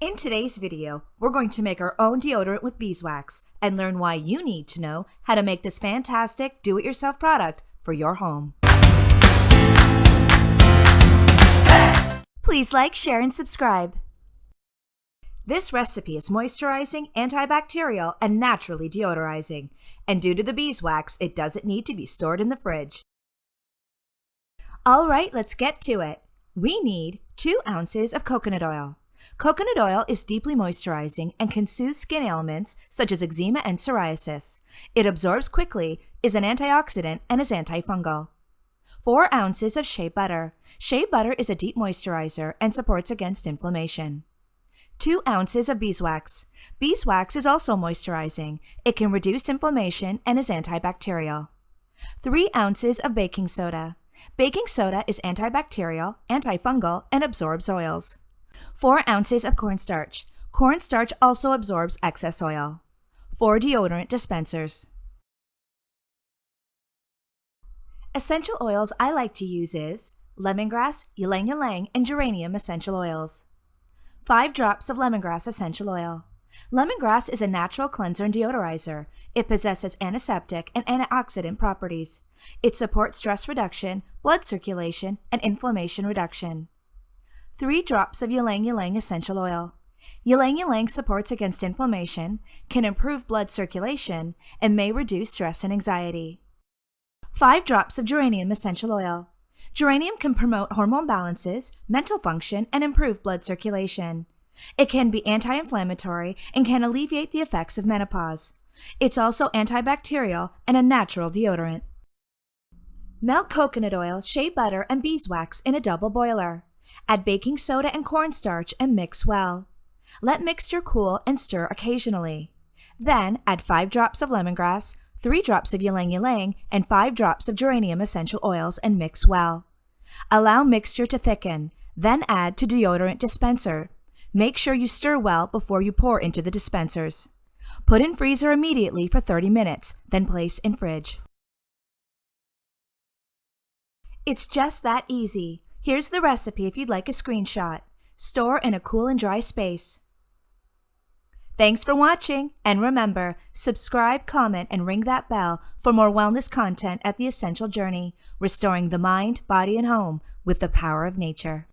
In today's video, we're going to make our own deodorant with beeswax and learn why you need to know how to make this fantastic do-it-yourself product for your home. Please like, share, and subscribe. This recipe is moisturizing, antibacterial, and naturally deodorizing. And due to the beeswax, it doesn't need to be stored in the fridge. All right, let's get to it. We need 2 ounces of coconut oil. Coconut oil is deeply moisturizing and can soothe skin ailments such as eczema and psoriasis. It absorbs quickly, is an antioxidant, and is antifungal. 4 ounces of shea butter. Shea butter is a deep moisturizer and supports against inflammation. 2 ounces of beeswax. Beeswax is also moisturizing. It can reduce inflammation and is antibacterial. 3 ounces of baking soda. Baking soda is antibacterial, antifungal, and absorbs oils. 4 ounces of cornstarch. Cornstarch also absorbs excess oil. 4 deodorant dispensers. Essential oils I like to use is lemongrass, ylang-ylang, and geranium essential oils. 5 drops of lemongrass essential oil. Lemongrass is a natural cleanser and deodorizer. It possesses antiseptic and antioxidant properties. It supports stress reduction, blood circulation, and inflammation reduction. 3 drops of ylang-ylang essential oil. Ylang-ylang supports against inflammation, can improve blood circulation, and may reduce stress and anxiety. 5 drops of geranium essential oil. Geranium can promote hormone balances, mental function, and improve blood circulation. It can be anti-inflammatory and can alleviate the effects of menopause. It's also antibacterial and a natural deodorant. Melt coconut oil, shea butter, and beeswax in a double boiler. Add baking soda and cornstarch and mix well. Let mixture cool and stir occasionally. Then add 5 drops of lemongrass, 3 drops of ylang-ylang, and 5 drops of geranium essential oils and mix well. Allow mixture to thicken, then add to deodorant dispenser. Make sure you stir well before you pour into the dispensers. Put in freezer immediately for 30 minutes, then place in fridge. It's just that easy. Here's the recipe if you'd like a screenshot. Store in a cool and dry space. Thanks for watching, and remember, subscribe, comment, and ring that bell for more wellness content at The Essential Journey, restoring the mind, body, and home with the power of nature.